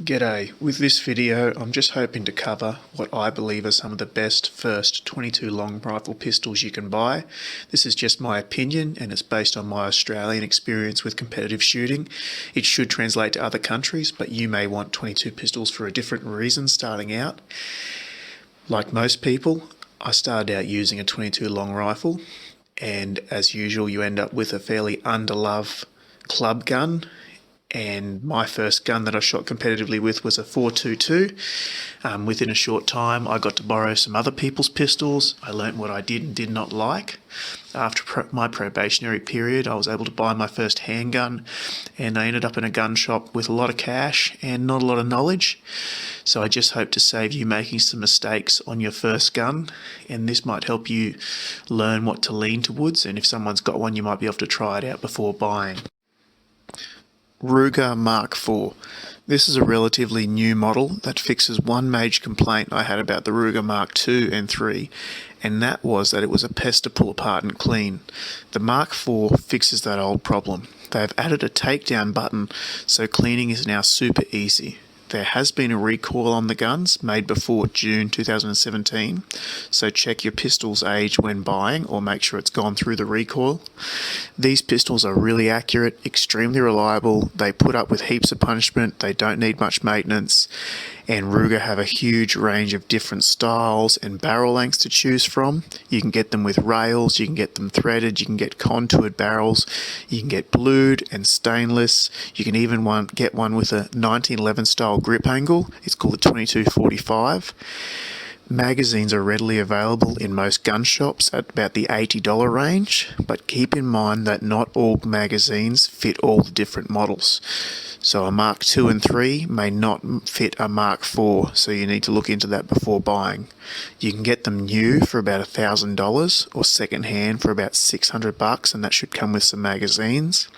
G'day. With this video, I'm just hoping to cover what I believe are some of the best first 22 long rifle pistols you can buy. This is just my opinion and it's based on my Australian experience with competitive shooting. It should translate to other countries, but you may want 22 pistols for a different reason starting out. Like most people, I started out using a 22 long rifle, and as usual you end up with a fairly underloved club gun. And my first gun that I shot competitively with was a 4.22. Within a short time I got to borrow some other people's pistols. I learnt what I did and did not like. After my probationary period I was able to buy my first handgun, and I ended up in a gun shop with a lot of cash and not a lot of knowledge. So I just hope to save you making some mistakes on your first gun, and this might help you learn what to lean towards, and if someone's got one you might be able to try it out before buying. Ruger Mark IV. This is a relatively new model that fixes one major complaint I had about the Ruger Mark II and III, and that was that it was a pest to pull apart and clean. The Mark IV fixes that old problem. They have added a takedown button, so cleaning is now super easy. There has been a recoil on the guns made before June 2017, so check your pistol's age when buying or make sure it's gone through the recoil. These pistols are really accurate, extremely reliable, they put up with heaps of punishment, they don't need much maintenance, and Ruger have a huge range of different styles and barrel lengths to choose from. You can get them with rails, you can get them threaded, you can get contoured barrels, you can get blued and stainless, you can even get one with a 1911 style grip angle. It's called a 2245. Magazines are readily available in most gun shops at about the $80 range, but keep in mind that not all magazines fit all the different models. So a Mark II and III may not fit a Mark IV, so you need to look into that before buying. You can get them new for about $1,000 or second hand for about $600, and that should come with some magazines.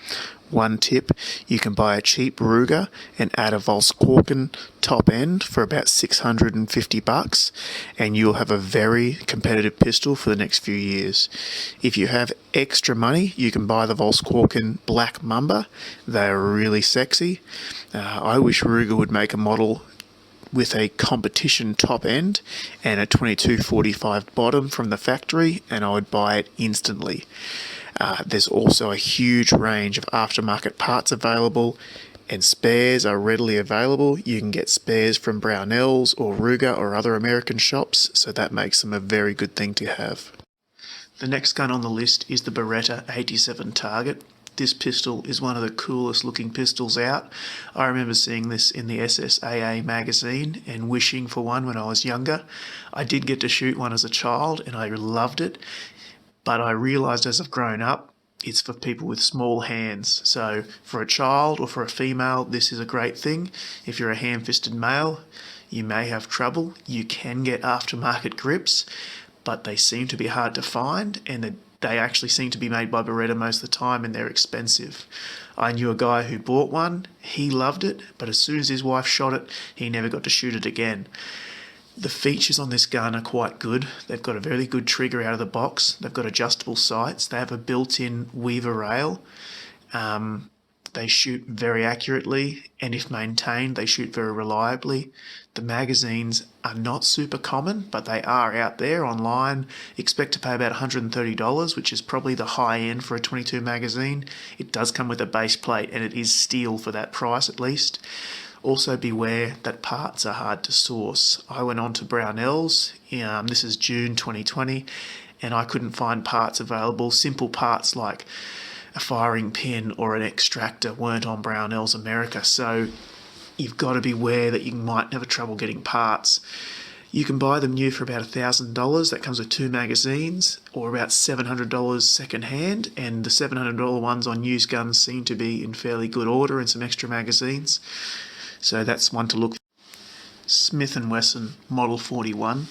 One tip, you can buy a cheap Ruger and add a Volkswagen top end for about $650, and you'll have a very competitive pistol for the next few years. If you have extra money, you can buy the Volkswagen Black Mamba. They are really sexy. I wish Ruger would make a model with a competition top end and a 2245 bottom from the factory, and I would buy it instantly. There's also a huge range of aftermarket parts available, and spares are readily available. You can get spares from Brownells or Ruger or other American shops, so that makes them a very good thing to have. The next gun on the list is the Beretta 87 Target. This pistol is one of the coolest looking pistols out. I remember seeing this in the SSAA magazine and wishing for one when I was younger. I did get to shoot one as a child and I loved it, but I realised as I've grown up it's for people with small hands. So for a child or for a female, this is a great thing. If you're a ham-fisted male, you may have trouble. You can get aftermarket grips, but they seem to be hard to find, and they actually seem to be made by Beretta most of the time, and they're expensive. I knew a guy who bought one, he loved it, but as soon as his wife shot it, he never got to shoot it again. The features on this gun are quite good. They've got a very good trigger out of the box. They've got adjustable sights. They have a built-in Weaver rail. They shoot very accurately, and if maintained, they shoot very reliably. The magazines are not super common, but they are out there online. Expect to pay about $130, which is probably the high end for a 22 magazine. It does come with a base plate, and it is steel for that price at least. Also beware that parts are hard to source. I went on to Brownells, this is June 2020, and I couldn't find parts available. Simple parts like a firing pin or an extractor weren't on Brownells America, so you've got to beware that you might have trouble getting parts. You can buy them new for about $1,000, that comes with 2 magazines, or about $700 second hand, and the $700 ones on used guns seem to be in fairly good order and some extra magazines. So that's one to look for. Smith & Wesson Model 41.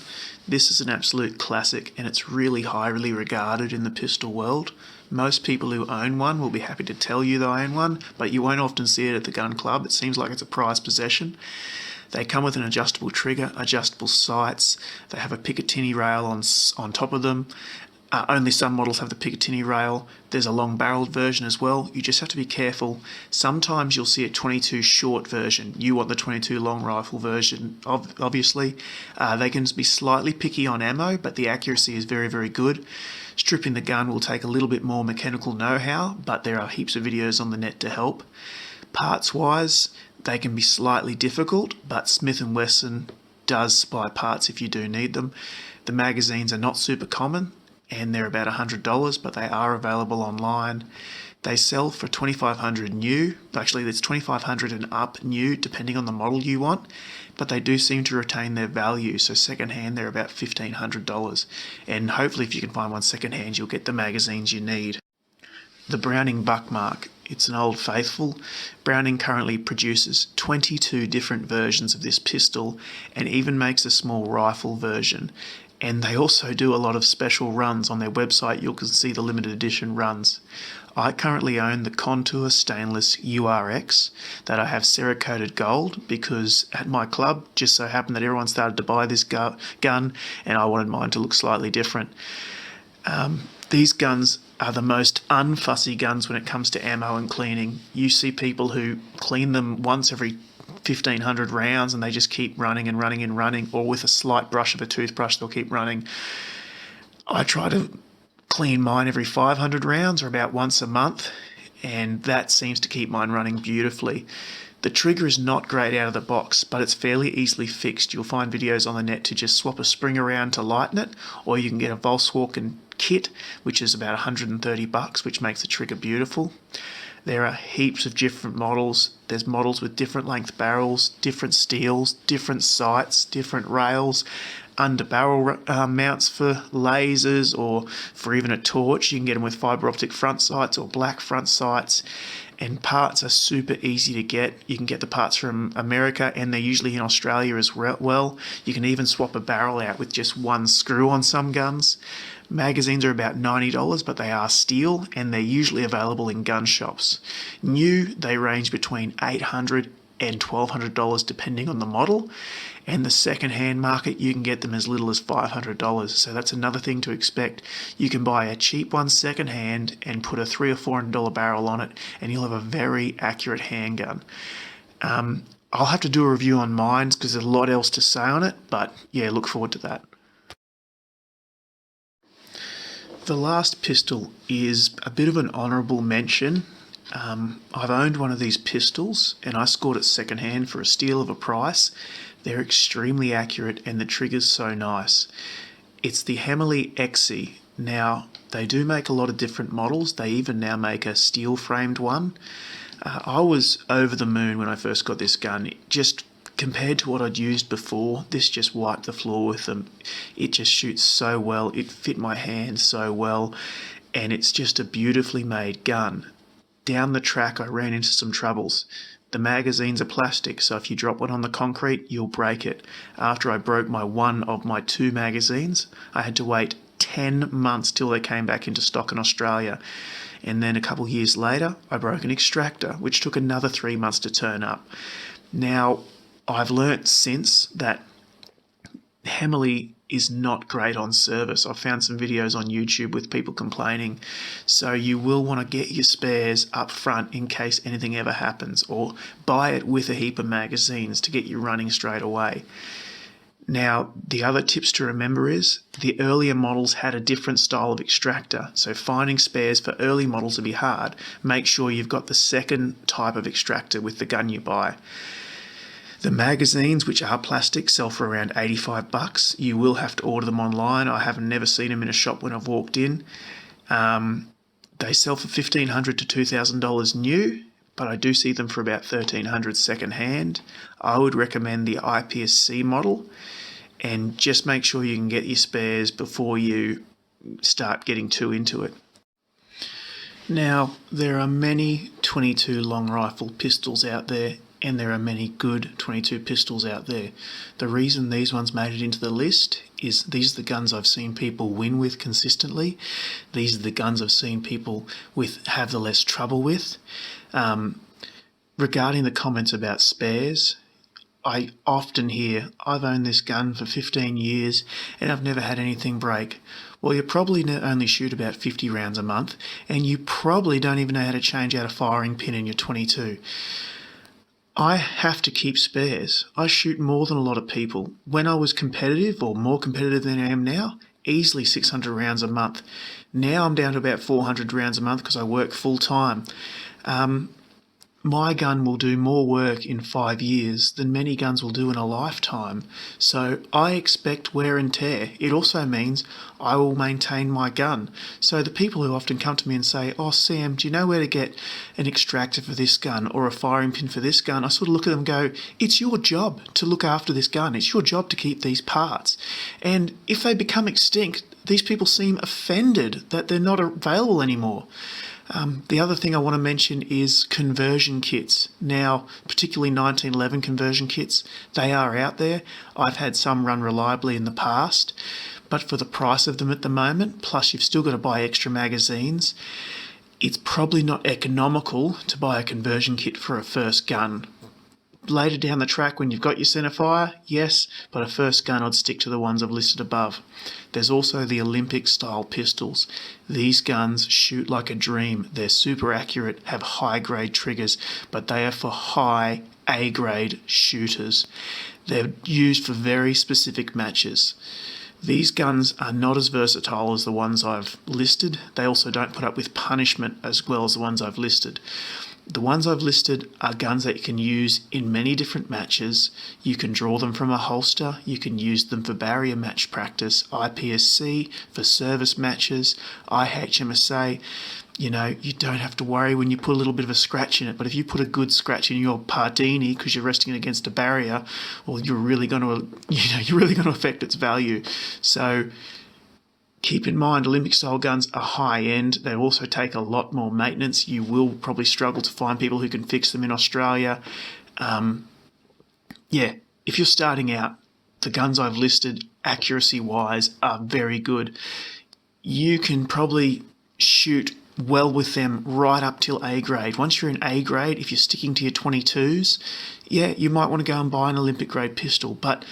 This is an absolute classic, and it's really highly regarded in the pistol world. Most people who own one will be happy to tell you they own one, but you won't often see it at the gun club. It seems like it's a prized possession. They come with an adjustable trigger, adjustable sights. They have a Picatinny rail on top of them. Only some models have the Picatinny rail. There's a long-barreled version as well. You just have to be careful. Sometimes you'll see a 22 short version. You want the 22 long rifle version, obviously. They can be slightly picky on ammo, but the accuracy is very, very good. Stripping the gun will take a little bit more mechanical know-how, but there are heaps of videos on the net to help. Parts-wise, they can be slightly difficult, but Smith & Wesson does supply parts if you do need them. The magazines are not super common, and they're about $100, but they are available online. They sell for $2,500 new. Actually, it's $2,500 and up new, depending on the model you want, but they do seem to retain their value. So second-hand, they're about $1,500, and hopefully if you can find one second-hand, you'll get the magazines you need. The Browning Buckmark. It's an old faithful. Browning currently produces 22 different versions of this pistol and even makes a small rifle version. And they also do a lot of special runs. On their website, you can see the limited edition runs. I currently own the Contour Stainless URX that I have Cerakoted gold because at my club, just so happened that everyone started to buy this gun and I wanted mine to look slightly different. These guns are the most unfussy guns when it comes to ammo and cleaning. You see people who clean them once every 1,500 rounds and they just keep running and running and running, or with a slight brush of a toothbrush they'll keep running. I try to clean mine every 500 rounds or about once a month, and that seems to keep mine running beautifully. The trigger is not great out of the box, but it's fairly easily fixed. You'll find videos on the net to just swap a spring around to lighten it, or you can get a Volkswagen kit, which is about $130, which makes the trigger beautiful. There are heaps of different models. There's models with different length barrels, different steels, different sights, different rails, under barrel mounts for lasers or for even a torch. You can get them with fibre optic front sights or black front sights, and parts are super easy to get. You can get the parts from America and they're usually in Australia as well. You can even swap a barrel out with just one screw on some guns. Magazines are about $90, but they are steel and they're usually available in gun shops. New, they range between $800 and $1,200 depending on the model, and the second-hand market you can get them as little as $500. So that's another thing to expect. You can buy a cheap one second-hand and put a $300 or $400 barrel on it and you'll have a very accurate handgun. I'll have to do a review on mine because there's a lot else to say on it, but yeah, look forward to that. The last pistol is a bit of an honourable mention. I've owned one of these pistols and I scored it second-hand for a steal of a price. They're extremely accurate and the trigger's so nice. It's the Hämmerli X-Esse. Now, they do make a lot of different models. They even now make a steel-framed one. I was over the moon when I first got this gun. Just compared to what I'd used before, this just wiped the floor with them. It just shoots so well, it fit my hand so well, and it's just a beautifully made gun. Down the track I ran into some troubles. The magazines are plastic, so if you drop one on the concrete, you'll break it. After I broke one of my 2 magazines, I had to wait 10 months till they came back into stock in Australia. And then a couple years later, I broke an extractor, which took another 3 months to turn up. Now, I've learnt since that Hämmerli is not great on service. I've found some videos on YouTube with people complaining. So you will want to get your spares up front in case anything ever happens, or buy it with a heap of magazines to get you running straight away. Now, the other tips to remember is the earlier models had a different style of extractor, so finding spares for early models will be hard. Make sure you've got the second type of extractor with the gun you buy. The magazines, which are plastic, sell for around $85. You will have to order them online. I have never seen them in a shop when I've walked in. They sell for $1,500 to $2,000 new, but I do see them for about $1,300 second hand. I would recommend the IPSC model, and just make sure you can get your spares before you start getting too into it. Now, there are many 22 long rifle pistols out there, and there are many good 22 pistols out there. The reason these ones made it into the list is these are the guns I've seen people win with consistently. These are the guns I've seen people have the less trouble with. Regarding the comments about spares, I often hear, I've owned this gun for 15 years and I've never had anything break. Well, you probably only shoot about 50 rounds a month, and you probably don't even know how to change out a firing pin in your 22. I have to keep spares. I shoot more than a lot of people. When I was competitive, or more competitive than I am now, easily 600 rounds a month. Now I'm down to about 400 rounds a month because I work full time. My gun will do more work in 5 years than many guns will do in a lifetime. So I expect wear and tear. It also means I will maintain my gun. So the people who often come to me and say, "Oh, Sam, do you know where to get an extractor for this gun or a firing pin for this gun?" I sort of look at them and go, it's your job to look after this gun. It's your job to keep these parts. And if they become extinct, these people seem offended that they're not available anymore. The other thing I want to mention is conversion kits. Now, particularly 1911 conversion kits, they are out there. I've had some run reliably in the past, but for the price of them at the moment, plus you've still got to buy extra magazines, it's probably not economical to buy a conversion kit for a first gun. Later down the track when you've got your centerfire, yes, but a first gun I'd stick to the ones I've listed above. There's also the Olympic style pistols. These guns shoot like a dream. They're super accurate, have high grade triggers, but they are for high A grade shooters. They're used for very specific matches. These guns are not as versatile as the ones I've listed. They also don't put up with punishment as well as the ones I've listed. The ones I've listed are guns that you can use in many different matches. You can draw them from a holster, you can use them for barrier match practice, IPSC, for service matches, IHMSA. You know, you don't have to worry when you put a little bit of a scratch in it, but if you put a good scratch in your Pardini because you're resting it against a barrier, well, you're really going to affect its value. So keep in mind, Olympic style guns are high end. They also take a lot more maintenance. You will probably struggle to find people who can fix them in Australia. If you're starting out, the guns I've listed, accuracy wise, are very good. You can probably shoot well with them right up till A grade. Once you're in A grade, if you're sticking to your 22s, you might want to go and buy an Olympic grade pistol, but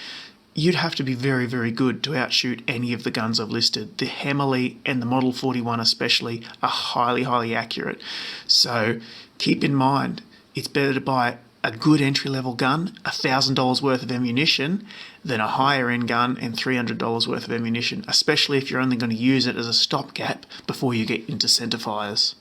you'd have to be very, very good to outshoot any of the guns I've listed. The Hämmerli and the Model 41 especially are highly, highly accurate. So keep in mind, it's better to buy a good entry-level gun, $1,000 worth of ammunition, than a higher-end gun and $300 worth of ammunition, especially if you're only going to use it as a stopgap before you get into centerfires.